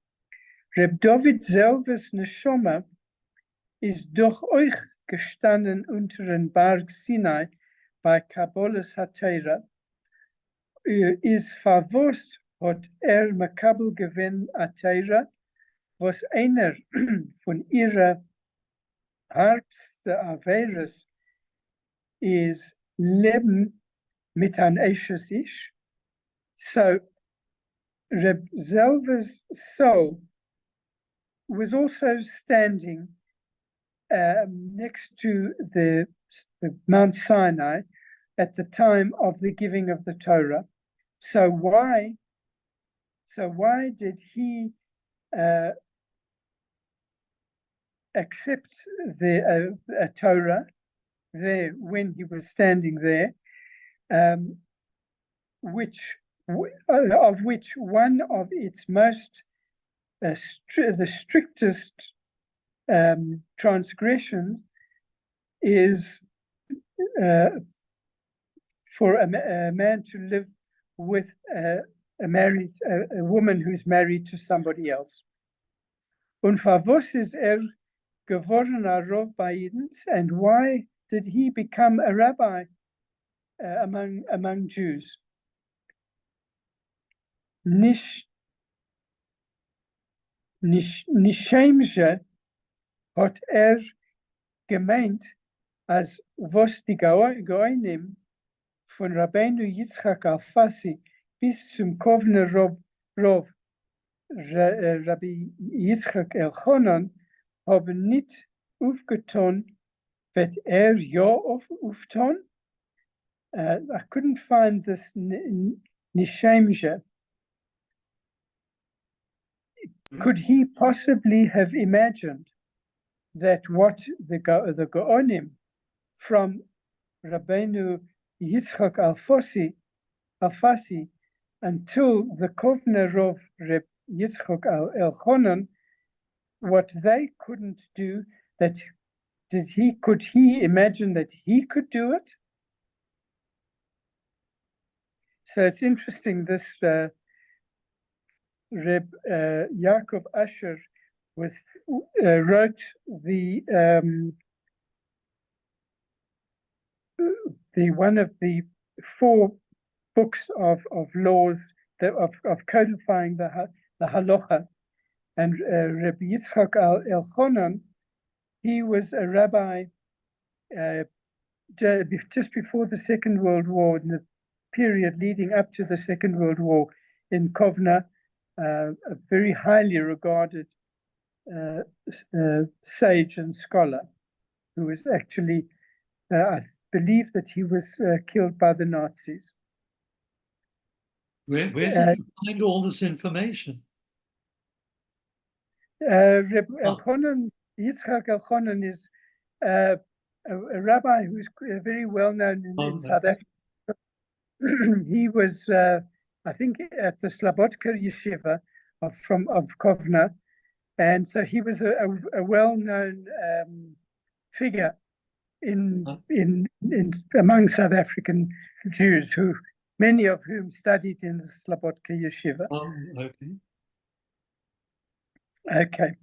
Reb David selves neshama is doch euch gestanden unter den Berg Sinai bei Kabbalas HaTorah, is verwusst hat Makabel gewinn HaTorah, was einer von ihrer hardste Averes is Leben mit an Eishes Ish. So Reb Zelva's soul was also standing next to the Mount Sinai at the time of the giving of the Torah. So why did he accept the Torah there when he was standing there, which one of its most the strictest transgression is for a man to live with a woman who's married to somebody else. Und was is geworden a Rav bei Idens, and why did he become a rabbi among Jews? Nishemje hat gemeint, als was die Goinim von Rabbeinu Yitzchak Alfasi bis zum Kovner Rov Rabbi Yitzchak Elchonon haben nicht aufgetan, wird ja aufgetan. I couldn't find this Nishemje. Could he possibly have imagined that what the Gaonim from Rabbeinu Yitzchak Alfasi until the Kovner of Reb Yitzchak Elchonon, what they couldn't do, could he imagine that he could do it? So it's interesting, this Reb Yaakov Asher wrote the one of the 4 books of laws of codifying the halacha, and Reb Yitzchak Elchonon, he was a rabbi just before the Second World War, in the period leading up to the Second World War in Kovna, a very highly regarded sage and scholar, who was actually, I believe that he was killed by the Nazis. Where did you find all this information? Reb Elchonon, Yitzchak Elchonon is a rabbi who's very well known in South Africa. He was, I think, at the Slobodka Yeshiva of Kovna, and so he was a well-known figure in among South African Jews, many of whom studied in the Slobodka Yeshiva. Oh, okay. Okay.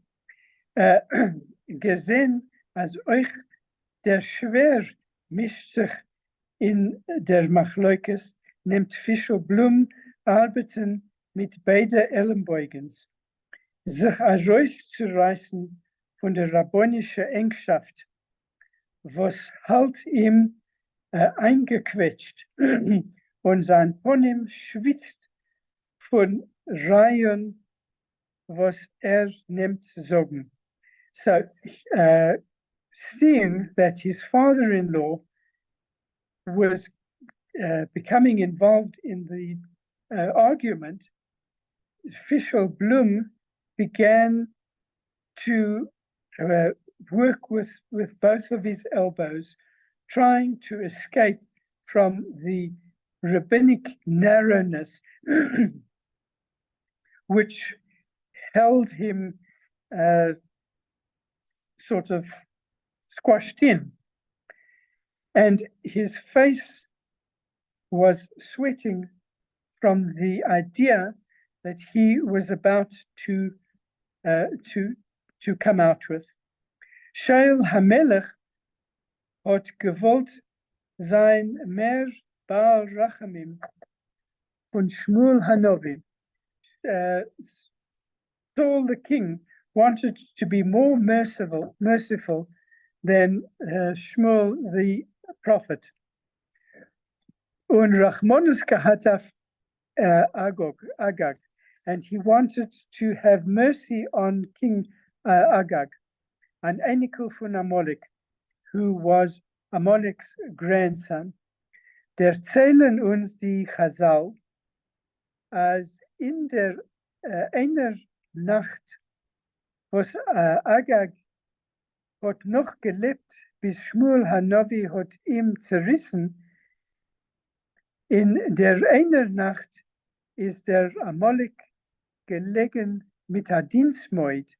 Gesehen, als euch der Schwer mischt sich in der Machleukes, nimmt Fischer Blum arbeiten mit beiden Ellenbeugens. Sich herauszureißen von der rabbinischen Engschaft, was halt ihm eingequetscht und sein Ponym schwitzt von Reihen, was nimmt Sorgen. So, seeing that his father-in-law was becoming involved in the argument, Fischel Blum began to work with both of his elbows, trying to escape from the rabbinic narrowness which held him sort of squashed in. and his face was sweating from the idea that he was about to come out with. Shaul HaMelech hat gewollt sein mehr Baal Rachamim von Shmuel Hanovi. Saul the king wanted to be more merciful than Shmuel the prophet. Und Rachmonus gehataf Agag, and he wanted to have mercy on King Agag, an Enikel von Amalek, who was Amalek's grandson. Der zählen uns die Chazal, as in der einer Nacht, was Agag hat noch gelebt, bis Shmuel Hanovi hat ihm zerrissen. In der einer Nacht ist der Amalek gelegen mit der Dienstmaid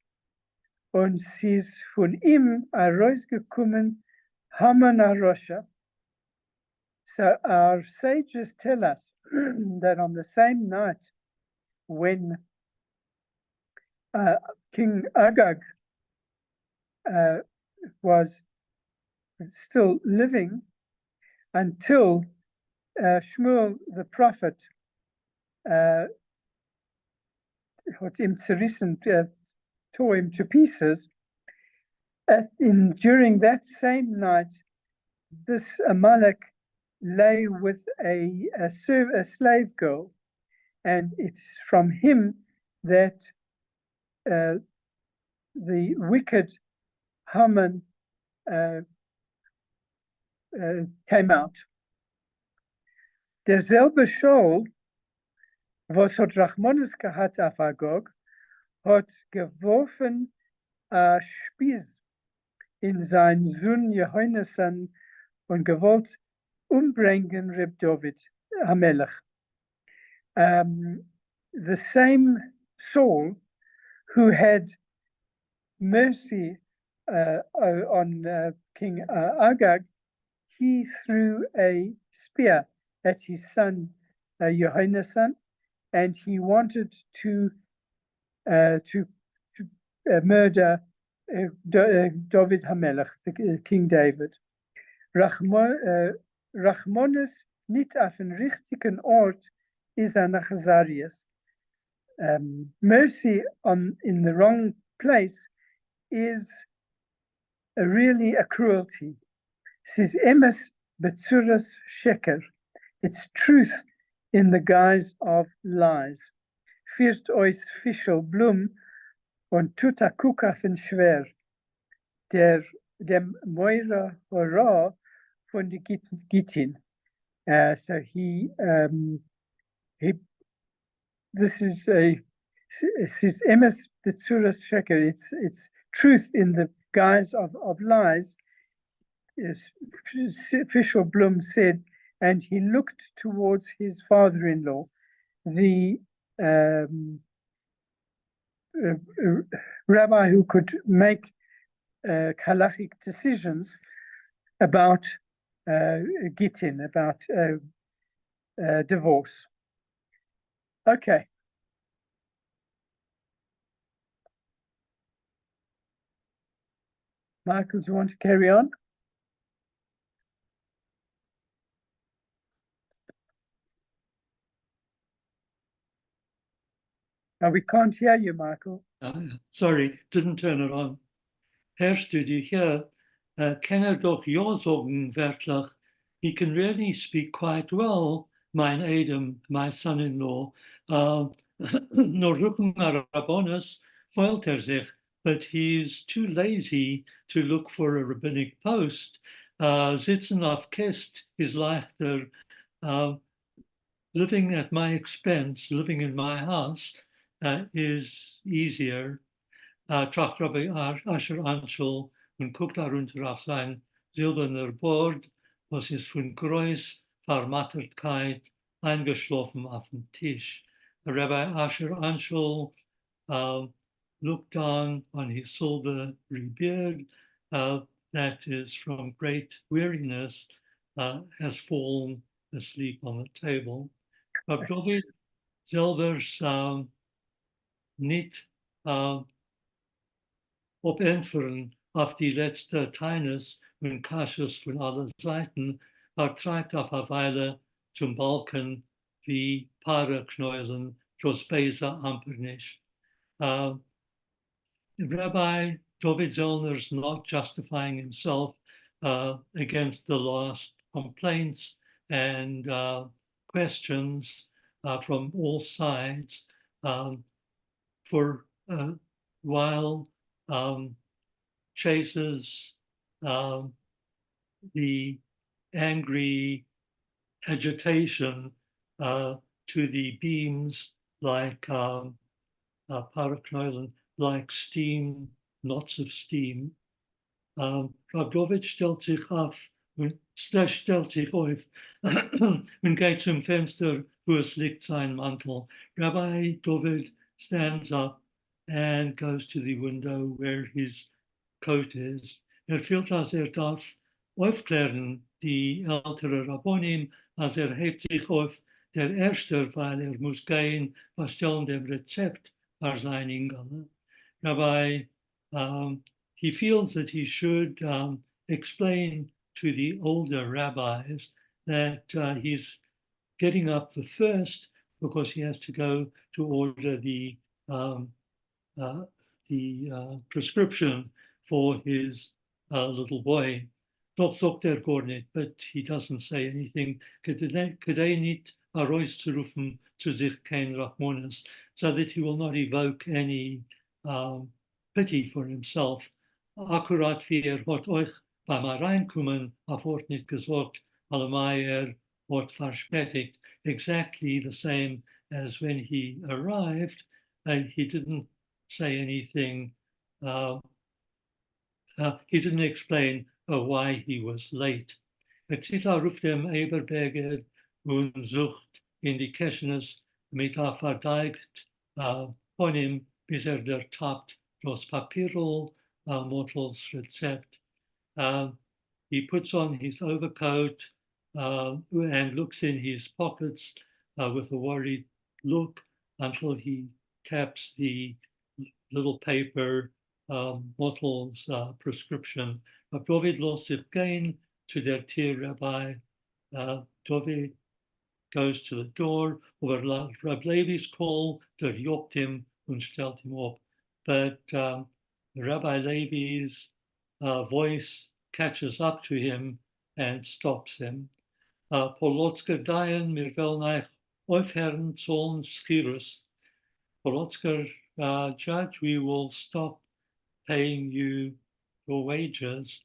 und sie ist von ihm herausgekommen, Haman Arosha. So our sages tell us that on the same night when King Agag was still living until Shmuel the prophet hat ihm zerrissen, tore him to pieces. During that same night, this Amalek lay with a slave girl, and it's from him that the wicked Haman came out. Derselbe Shaul, was hat Rachmonis gehabt auf Agag, hat geworfen a Spieß in sein Sohn Jehonasan und gewollt umbringen Reb David HaMelech. The same Saul who had mercy on King Agag, he threw a spear at his son Jehonasan, and he wanted to murder David HaMelech, King David. Rachmonis nicht auf den richtigen Ort ist ein Achazarias. Mercy in the wrong place is really a cruelty. Sis emes betzuras sheker. It's truth in the guise of lies. Viert ois fischel blum und tut a kukafen schwer. Dem Moira hora von die Gittin. So this is emes betzuras sheker. It's truth in the guise of lies. Fischel Blum said, and he looked towards his father-in-law, the rabbi who could make halachic decisions about gittin, about divorce. Okay. Michael, do you want to carry on? We can't hear you, Michael. Sorry, didn't turn it on. Hörst du die hier? Kann doch ja sagen, wörtlich. He can really speak quite well, mein Adam, my son-in-law. Nur Rücken Rabbonis foilt sich, but he's too lazy to look for a rabbinic post. Sitzen auf Kest is leichter. Living at my expense, living in my house, is easier. Tracht Rabbi Asher Anschel und guckt darunter auf sein silberner Bord, was ist von Kreuz, Vermattertkeit, eingeschlafen auf dem Tisch. Rabbi Asher Anschel looked down on his silver beard, that is from great weariness, has fallen asleep on the table. But David zelfs niet opentfern auf die letzte Teines und Kasches von allen Seiten, treibt auf eine Weile zum Balken wie Paarknäulen, Jospeisa amper nicht. Rabbi David Zellner's not justifying himself against the last complaints and questions from all sides for while chases the angry agitation to the beams like paraknoilen, like steam, knots of steam. Rabdovich stellt sich auf und stellt sich auf und geht zum Fenster, wo es liegt sein Mantel. Rabbi David stands up and goes to the window where his coat is. Fühlt, als darf aufklären, die ältere Rabbonim, als hebt sich auf der Erste, weil muss gehen, was stellen dem Rezept für sein Ingame. Rabbi, he feels that he should explain to the older rabbis that he's getting up the first because he has to go to order the prescription for his little boy. Doch sagt gar nicht, but he doesn't say anything. Kedei nicht herauszurufen zu sich kein Rachmanis, so that he will not evoke any pity for himself. Akkurat wie hat euch beim Reinkommen auf Ort nicht gesagt, allemal hat verspätigt. Exactly the same as when he arrived, he didn't say anything. He didn't explain why he was late. Tita ruft dem Eberberger und sucht in die Kenntnis mit verdeigt von ihm, bis der tappt das Papierl, Mortals Rezept. He puts on his overcoat and looks in his pockets with a worried look until he taps the little paper Mortals prescription. David lässt sich gehen to der Tier Rabbi. David goes to the door, over Rab Levi's call, der jobt him und stellt him up. But Rabbi Levi's voice catches up to him and stops him. Polotsker daien mir wel nach aufhören sollen Skirus. Polotsker, judge, we will stop paying you your wages.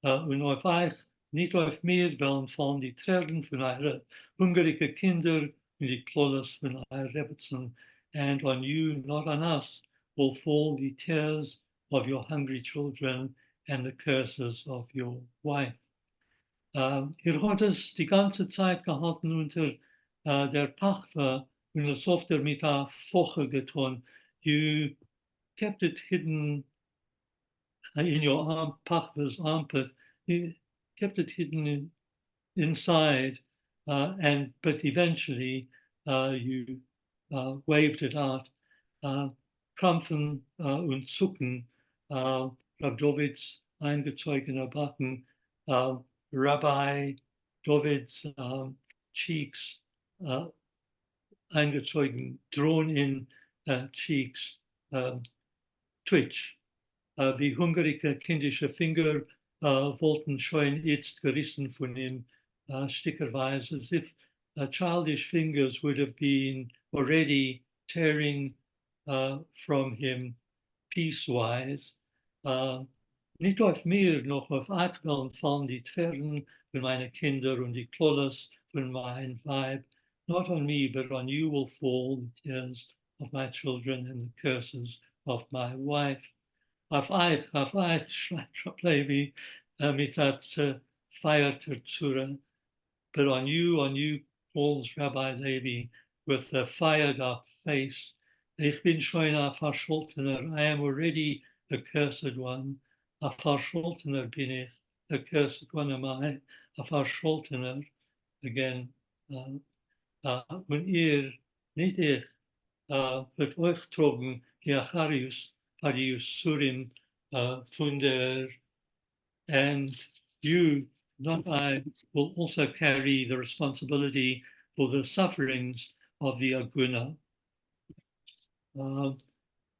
Und auf euch, nicht auf mir, wollen fallen die Tränen von euren hungrigen Kinder und die Klolles von euren Rebbetzern. And on you, not on us, will fall the tears of your hungry children and the curses of your wife. Hat es die ganze Zeit gehalten unter der Pachwe und es oft mit der Foche getan. You kept it hidden in your Pachwe's armpit. You kept it hidden inside, but eventually you waved it out. Krampfen und Zucken, Rab Davids eingezogener Backen, Rabbi David's cheeks eingezogen, drawn in cheeks, twitch. Wie hungrige kindische Finger wollten schon jetzt gerissen von ihm, stickerweise, as if childish fingers would have been already tearing from him piecewise. Nicht auf mir, noch auf Akmeln fallen die Tränen von meinen Kindern und die Klolles von meinem Weib. Not on me, but on you will fall the tears of my children and the curses of my wife. Auf euch, schreibt Levi, mit der feierter Zure. But on you falls Rabbi Levi with a fired up face. Ich bin schon ein Verscholtener. I am already the cursed one. A Verscholtener bin ich. y curs gwanamai a verscholtener, again, when niet eich het euch trogen Geacharius, Parius Surim, Funder, and you, not I, will also carry the responsibility for the sufferings of the Aguna.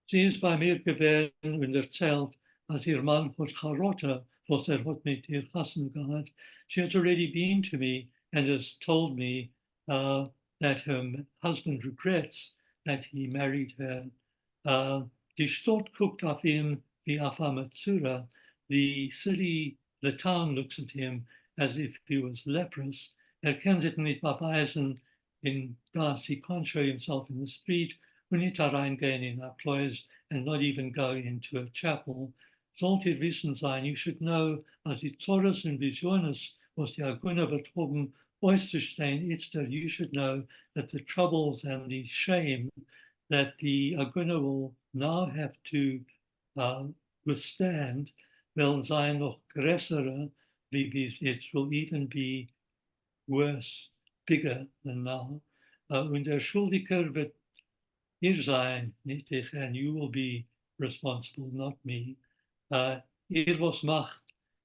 Sie ist bei mir gewesen und erzählt, als ihr Mann hat geheiratet, was hat mit ihr Kassen gehabt. She has already been to me and has told me that her husband regrets that he married her. Die Stadt guckt auf ihn wie auf eine Zura. The city, the town looks at him as if he was leprous. Kann sich nicht beweisen, dass he can't show himself in the street. We need to reingehen in our clothes and not even go into a chapel. Sollte wissen sein, you should know, als die Zoras und Visiones, was die Aguna wird haben, auszustehen, it's that you should know that the troubles and the shame that the Aguna will now have to withstand will sein noch größere, wie bis jetzt, will even be worse, bigger than now. Und der Schuldiger wird hier sein, nicht ich, and you will be responsible, not me. Ihr was macht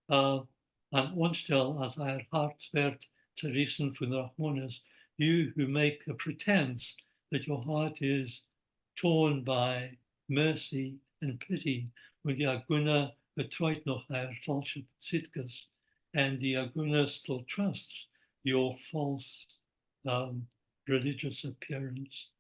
an uns stelle, als euer Herz wird zerrissen von Rachmanis, you who make a pretense that your heart is torn by mercy and pity, when the Aguna betreut noch euer falsche Sitkes, and the Aguna still trusts your false religious appearance.